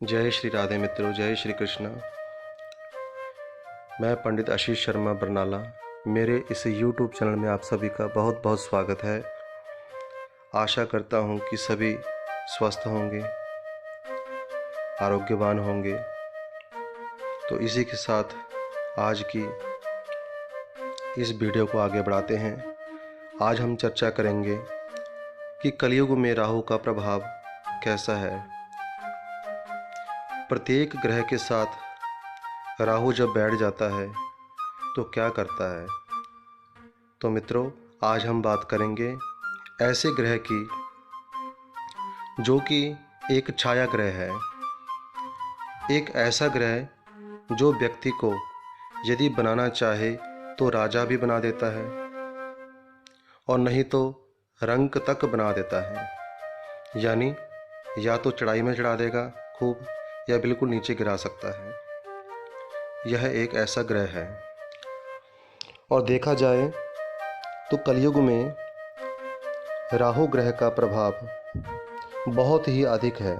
जय श्री राधे मित्रों, जय श्री कृष्ण। मैं पंडित आशीष शर्मा बरनाला। मेरे इस YouTube चैनल में आप सभी का बहुत बहुत स्वागत है। आशा करता हूँ कि सभी स्वस्थ होंगे, आरोग्यवान होंगे। तो इसी के साथ आज की इस वीडियो को आगे बढ़ाते हैं। आज हम चर्चा करेंगे कि कलयुग में राहु का प्रभाव कैसा है। प्रत्येक ग्रह के साथ राहु जब बैठ जाता है तो क्या करता है। तो मित्रों, आज हम बात करेंगे ऐसे ग्रह की जो कि एक छाया ग्रह है। एक ऐसा ग्रह जो व्यक्ति को यदि बनाना चाहे तो राजा भी बना देता है और नहीं तो रंक तक बना देता है। यानी या तो चढ़ाई में चढ़ा देगा खूब, या बिल्कुल नीचे गिरा सकता है। यह एक ऐसा ग्रह है। और देखा जाए तो कलयुग में राहु ग्रह का प्रभाव बहुत ही अधिक है।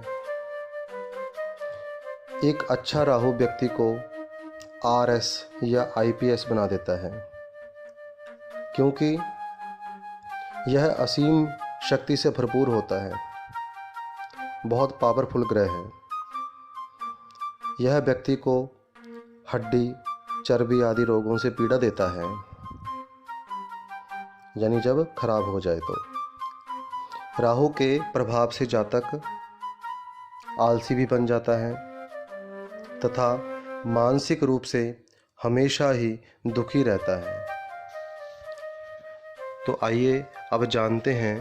एक अच्छा राहु व्यक्ति को RS या IPS बना देता है, क्योंकि यह असीम शक्ति से भरपूर होता है। बहुत पावरफुल ग्रह है। यह व्यक्ति को हड्डी, चर्बी आदि रोगों से पीड़ा देता है, यानी जब खराब हो जाए तो। राहु के प्रभाव से जातक आलसी भी बन जाता है तथा मानसिक रूप से हमेशा ही दुखी रहता है। तो आइए अब जानते हैं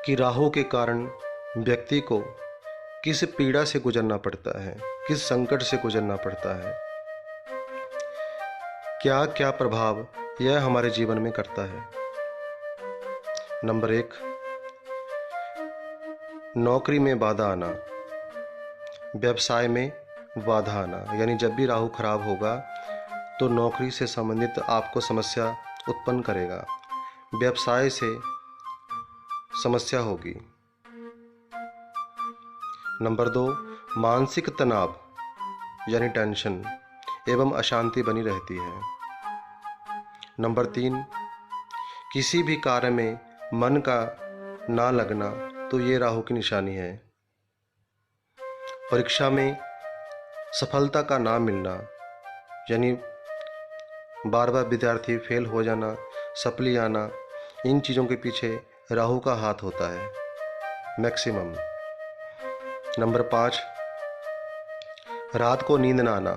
कि राहु के कारण व्यक्ति को किस पीड़ा से गुजरना पड़ता है, किस संकट से गुजरना पड़ता है, क्या क्या प्रभाव यह हमारे जीवन में करता है। नंबर 1, नौकरी में बाधा आना, व्यवसाय में बाधा आना। यानी जब भी राहु खराब होगा तो नौकरी से संबंधित आपको समस्या उत्पन्न करेगा, व्यवसाय से समस्या होगी। नंबर 2, मानसिक तनाव यानी टेंशन एवं अशांति बनी रहती है। नंबर 3, किसी भी कार्य में मन का ना लगना, तो ये राहु की निशानी है। परीक्षा में सफलता का ना मिलना, यानी बार बार विद्यार्थी फेल हो जाना, सप्ली आना, इन चीज़ों के पीछे राहु का हाथ होता है मैक्सिमम। नंबर 5, रात को नींद ना आना,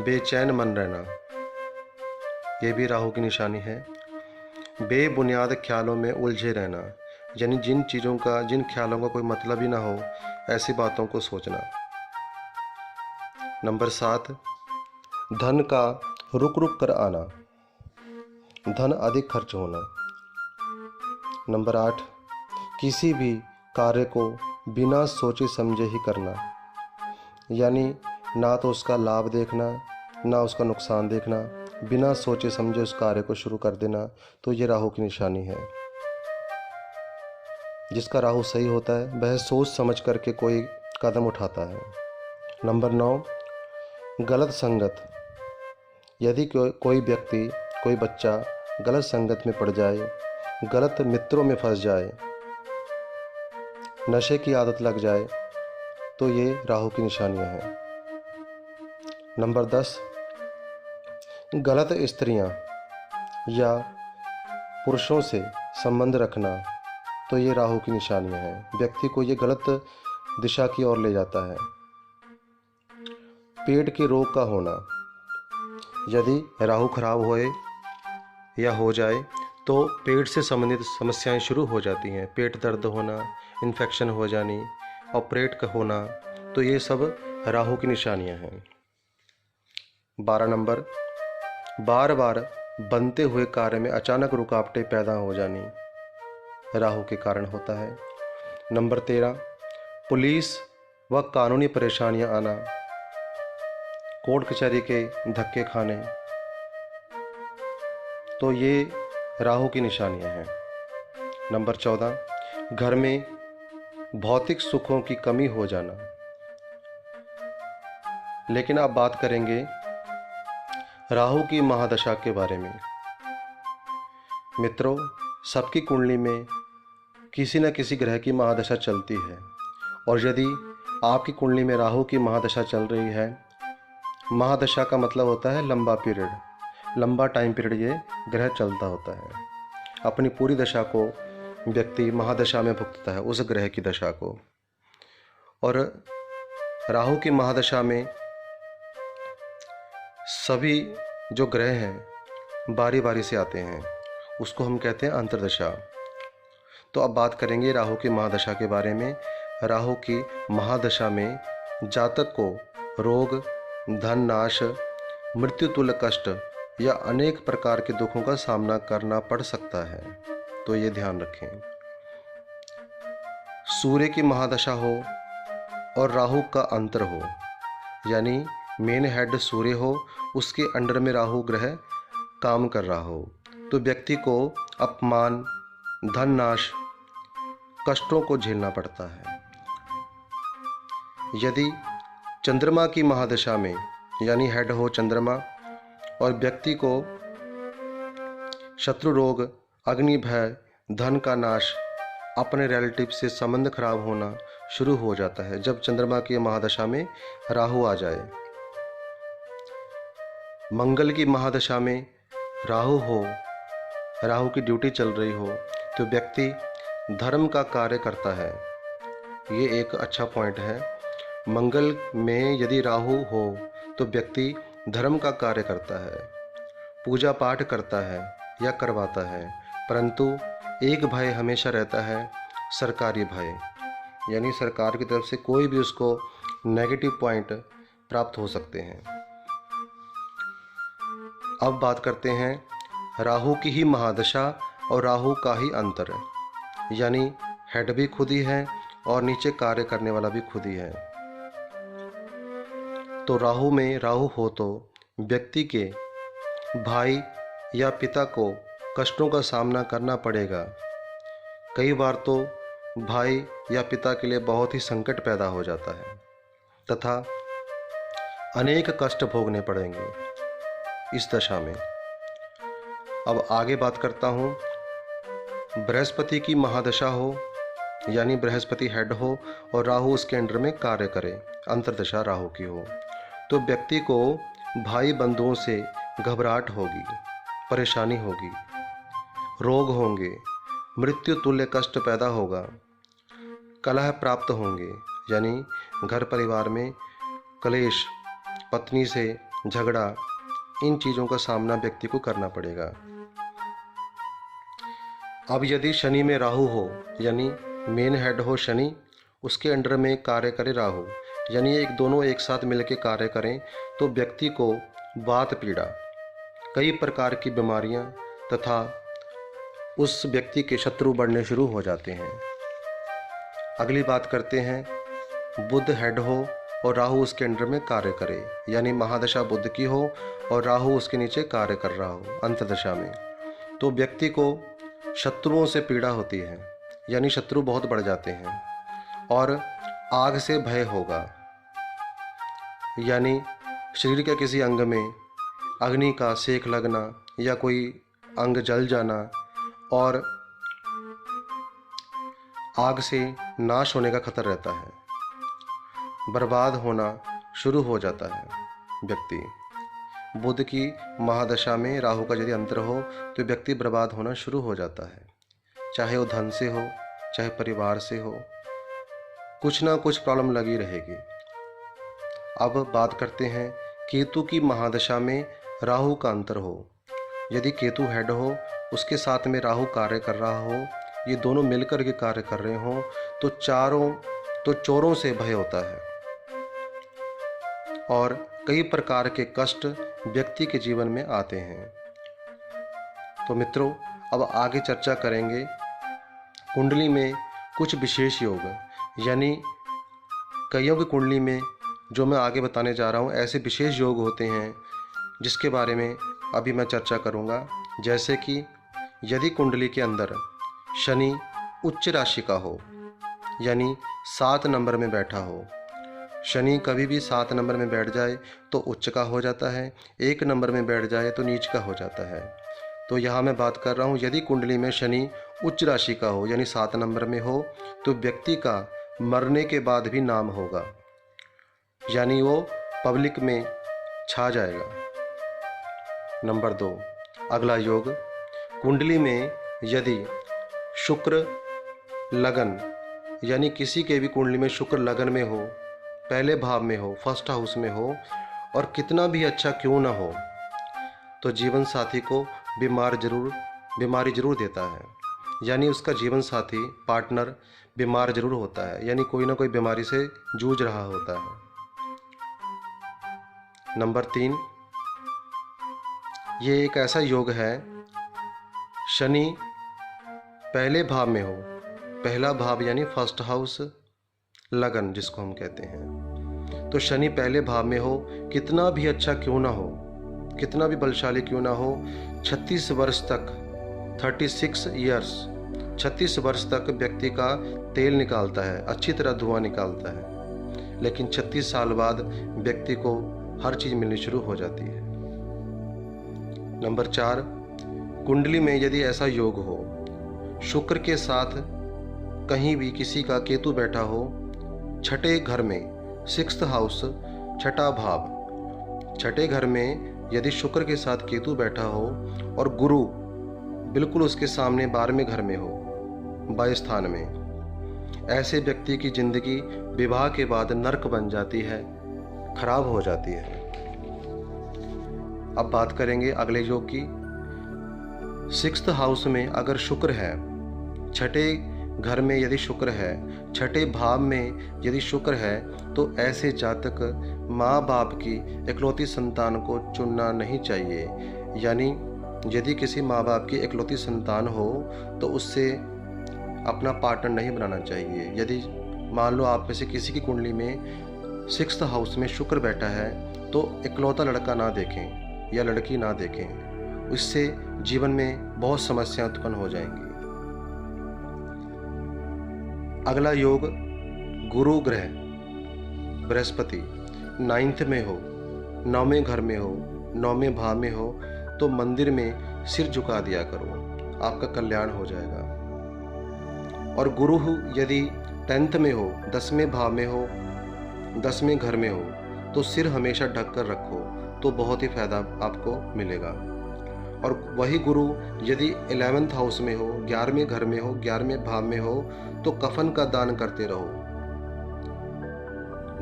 बेचैन मन रहना, ये भी राहु की निशानी है। बेबुनियाद ख्यालों में उलझे रहना, यानी जिन ख्यालों का कोई मतलब ही ना हो, ऐसी बातों को सोचना। नंबर 7, धन का रुक रुक कर आना, धन अधिक खर्च होना। नंबर 8, किसी भी कार्य को बिना सोचे समझे ही करना, यानी ना तो उसका लाभ देखना ना उसका नुकसान देखना, बिना सोचे समझे उस कार्य को शुरू कर देना, तो ये राहु की निशानी है। जिसका राहु सही होता है वह सोच समझ करके कोई कदम उठाता है। नंबर 9, गलत संगत, यदि कोई व्यक्ति, कोई बच्चा गलत संगत में पड़ जाए, गलत मित्रों में फंस जाए, नशे की आदत लग जाए, तो ये राहु की निशानियां हैं। नंबर 10, गलत स्त्रियां या पुरुषों से संबंध रखना, तो ये राहु की निशानियां हैं। व्यक्ति को ये गलत दिशा की ओर ले जाता है। पेट के रोग का होना, यदि राहु खराब होए या हो जाए तो पेट से संबंधित समस्याएं शुरू हो जाती हैं। पेट दर्द होना, इन्फेक्शन हो जानी, ऑपरेट का होना, तो ये सब राहु की निशानियां हैं। 12 नंबर, बार बार बनते हुए कार्य में अचानक रुकावटें पैदा हो जानी, राहु के कारण होता है। नंबर 13, पुलिस व कानूनी परेशानियां आना, कोर्ट कचहरी के धक्के खाने, तो ये राहु की निशानियां हैं। नंबर 14, घर में भौतिक सुखों की कमी हो जाना। लेकिन अब बात करेंगे राहु की महादशा के बारे में। मित्रों, सबकी कुंडली में किसी न किसी ग्रह की महादशा चलती है, और यदि आपकी कुंडली में राहु की महादशा चल रही है, महादशा का मतलब होता है लंबा पीरियड, लंबा टाइम पीरियड ये ग्रह चलता होता है। अपनी पूरी दशा को व्यक्ति महादशा में भुगतता है, उस ग्रह की दशा को। और राहु की महादशा में सभी जो ग्रह हैं बारी बारी से आते हैं, उसको हम कहते हैं अंतर्दशा। तो अब बात करेंगे राहु की महादशा के बारे में। राहु की महादशा में जातक को रोग, धन नाश, मृत्यु तुल्य कष्ट या अनेक प्रकार के दुखों का सामना करना पड़ सकता है, तो ये ध्यान रखें। सूर्य की महादशा हो और राहु का अंतर हो, यानी मेन हेड सूर्य हो, उसके अंडर में राहु ग्रह काम कर रहा हो, तो व्यक्ति को अपमान, धन नाश, कष्टों को झेलना पड़ता है। यदि चंद्रमा की महादशा में, यानी हेड हो चंद्रमा, और व्यक्ति को शत्रु रोग, अग्नि भय, धन का नाश, अपने रिलेटिव से संबंध खराब होना शुरू हो जाता है जब चंद्रमा की महादशा में राहु आ जाए। मंगल की महादशा में राहु हो, राहु की ड्यूटी चल रही हो, तो व्यक्ति धर्म का कार्य करता है। ये एक अच्छा पॉइंट है। मंगल में यदि राहु हो तो व्यक्ति धर्म का कार्य करता है, पूजा पाठ करता है या करवाता है, परंतु एक भय हमेशा रहता है, सरकारी भय, यानी सरकार की तरफ से कोई भी उसको नेगेटिव पॉइंट प्राप्त हो सकते हैं। अब बात करते हैं राहु की ही महादशा और राहु का ही अंतर, यानी हेड भी खुद ही है और नीचे कार्य करने वाला भी खुद ही है। तो राहु में राहु हो तो व्यक्ति के भाई या पिता को कष्टों का सामना करना पड़ेगा। कई बार तो भाई या पिता के लिए बहुत ही संकट पैदा हो जाता है तथा अनेक कष्ट भोगने पड़ेंगे इस दशा में। अब आगे बात करता हूँ, बृहस्पति की महादशा हो, यानी बृहस्पति हेड हो और राहु उसके अंडर में कार्य करे, अंतर्दशा राहु की हो, तो व्यक्ति को भाई बंधुओं से घबराहट होगी, परेशानी होगी, रोग होंगे, मृत्यु तुल्य कष्ट पैदा होगा, कलह प्राप्त होंगे, यानी घर परिवार में कलेश, पत्नी से झगड़ा, इन चीज़ों का सामना व्यक्ति को करना पड़ेगा। अब यदि शनि में राहु हो, यानी मेन हेड हो शनि, उसके अंडर में कार्य करे राहु, यानी एक दोनों एक साथ मिलकर कार्य करें, तो व्यक्ति को वात पीड़ा, कई प्रकार की बीमारियां तथा उस व्यक्ति के शत्रु बढ़ने शुरू हो जाते हैं। अगली बात करते हैं, बुध हेड हो और राहु उसके अंडर में कार्य करे, यानी महादशा बुध की हो और राहु उसके नीचे कार्य कर रहा हो अंतदशा में, तो व्यक्ति को शत्रुओं से पीड़ा होती है, यानी शत्रु बहुत बढ़ जाते हैं, और आग से भय होगा, यानी शरीर के किसी अंग में अग्नि का सेक लगना या कोई अंग जल जाना और आग से नाश होने का खतरा रहता है, बर्बाद होना शुरू हो जाता है व्यक्ति। बुध की महादशा में राहु का यदि अंतर हो तो व्यक्ति बर्बाद होना शुरू हो जाता है, चाहे वो धन से हो, चाहे परिवार से हो, कुछ ना कुछ प्रॉब्लम लगी रहेगी। अब बात करते हैं केतु की महादशा में राहु का अंतर हो। यदि केतु हेड हो, उसके साथ में राहु कार्य कर रहा हो, ये दोनों मिलकर के कार्य कर रहे हों, तो चोरों से भय होता है और कई प्रकार के कष्ट व्यक्ति के जीवन में आते हैं। तो मित्रों, अब आगे चर्चा करेंगे कुंडली में कुछ विशेष योग, यानी कईयों की कुंडली में जो मैं आगे बताने जा रहा हूँ ऐसे विशेष योग होते हैं जिसके बारे में अभी मैं चर्चा करूँगा। जैसे कि यदि कुंडली के अंदर शनि उच्च राशि का हो, यानी 7 नंबर में बैठा हो। शनि कभी भी 7 नंबर में बैठ जाए तो उच्च का हो जाता है, 1 नंबर में बैठ जाए तो नीच का हो जाता है। तो यहाँ मैं बात कर रहा हूँ, यदि कुंडली में शनि उच्च राशि का हो यानी 7 नंबर में हो तो व्यक्ति का मरने के बाद भी नाम होगा, यानी वो पब्लिक में छा जाएगा। नंबर 2, अगला योग, कुंडली में यदि शुक्र लगन यानी किसी के भी कुंडली में शुक्र लगन में हो, पहले भाव में हो, फर्स्ट हाउस में हो और कितना भी अच्छा क्यों ना हो तो जीवन साथी को बीमारी जरूर देता है, यानी उसका जीवन साथी पार्टनर बीमार जरूर होता है, यानी कोई ना कोई बीमारी से जूझ रहा होता है। नंबर 3, ये एक ऐसा योग है, शनि पहले भाव में हो, पहला भाव यानी फर्स्ट हाउस लगन जिसको हम कहते हैं, तो शनि पहले भाव में हो, कितना भी अच्छा क्यों ना हो, कितना भी बलशाली क्यों ना हो, 36 वर्ष तक 36 ईयर्स 36 वर्ष तक व्यक्ति का तेल निकालता है, अच्छी तरह धुआं निकालता है, लेकिन 36 साल बाद व्यक्ति को हर चीज़ मिलनी शुरू हो जाती है। नंबर 4, कुंडली में यदि ऐसा योग हो, शुक्र के साथ कहीं भी किसी का केतु बैठा हो, छठे घर में, 6th हाउस, छठा भाव, छठे घर में यदि शुक्र के साथ केतु बैठा हो और गुरु बिल्कुल उसके सामने 12वें घर में हो, 22 स्थान में, ऐसे व्यक्ति की जिंदगी विवाह के बाद नर्क बन जाती है, खराब हो जाती है। अब बात करेंगे अगले योग की। 6th हाउस में अगर शुक्र है, छठे घर में यदि शुक्र है, छठे भाव में यदि शुक्र है तो ऐसे जातक माँ बाप की इकलौती संतान को चुनना नहीं चाहिए, यानी यदि किसी माँ बाप की इकलौती संतान हो तो उससे अपना पार्टनर नहीं बनाना चाहिए। यदि मान लो आप में से किसी की कुंडली में 6th हाउस में शुक्र बैठा है तो इकलौता लड़का ना देखें या लड़की ना देखें, उससे जीवन में बहुत समस्याएं उत्पन्न हो जाएंगी। अगला योग, गुरु ग्रह बृहस्पति 9th में हो, 9वें घर में हो, 9वें भाव में हो तो मंदिर में सिर झुका दिया करो, आपका कल्याण हो जाएगा। और गुरु यदि 10th में हो, 10वें भाव में हो, 10वें घर में हो तो सिर हमेशा ढक कर रखो तो बहुत ही फायदा आपको मिलेगा। और वही गुरु यदि 11th हाउस में हो, 11वें घर में हो, 11वें भाव में हो तो कफन का दान करते रहो,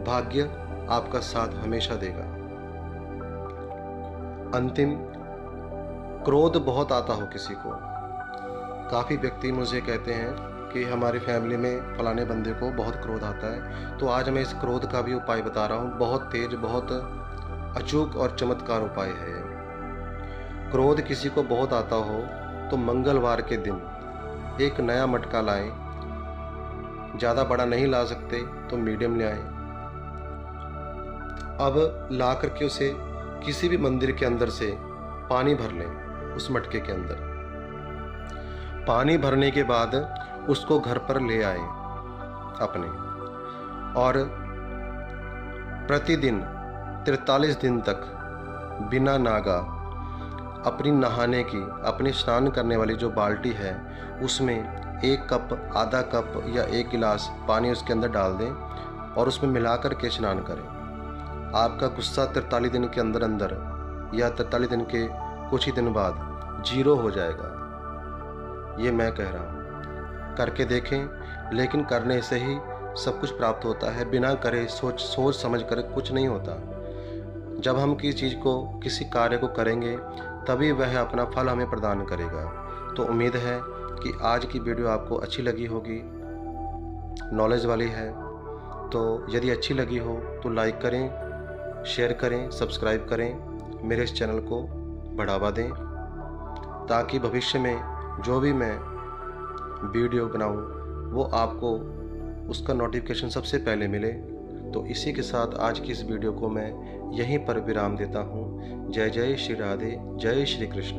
भाग्य आपका साथ हमेशा देगा। अंतिम, क्रोध बहुत आता हो किसी को, काफ़ी व्यक्ति मुझे कहते हैं कि हमारी फैमिली में फलाने बंदे को बहुत क्रोध आता है, तो आज मैं इस क्रोध का भी उपाय बता रहा हूँ। बहुत तेज, बहुत अचूक और चमत्कार उपाय है। क्रोध किसी को बहुत आता हो तो मंगलवार के दिन एक नया मटका लाएं, ज़्यादा बड़ा नहीं ला सकते तो मीडियम ले आएं। अब ला करके उसे किसी भी मंदिर के अंदर से पानी भर लें, उस मटके के अंदर पानी भरने के बाद उसको घर पर ले आए अपने, और प्रतिदिन 43 दिन तक बिना नागा अपनी नहाने की, अपनी स्नान करने वाली जो बाल्टी है उसमें 1 कप, आधा कप या 1 गिलास पानी उसके अंदर डाल दें और उसमें मिला कर के स्नान करें। आपका गुस्सा 43 दिन के अंदर अंदर या 43 दिन के कुछ ही दिन बाद 0 हो जाएगा, ये मैं कह रहा हूँ। करके देखें, लेकिन करने से ही सब कुछ प्राप्त होता है, बिना करे सोच समझ कर कुछ नहीं होता। जब हम किसी चीज़ को, किसी कार्य को करेंगे तभी वह अपना फल हमें प्रदान करेगा। तो उम्मीद है कि आज की वीडियो आपको अच्छी लगी होगी, नॉलेज वाली है। तो यदि अच्छी लगी हो तो लाइक करें, शेयर करें, सब्सक्राइब करें, मेरे इस चैनल को बढ़ावा दें ताकि भविष्य में जो भी मैं वीडियो बनाऊं वो आपको उसका नोटिफिकेशन सबसे पहले मिले। तो इसी के साथ आज की इस वीडियो को मैं यहीं पर विराम देता हूँ। जय जय श्री राधे, जय श्री कृष्ण।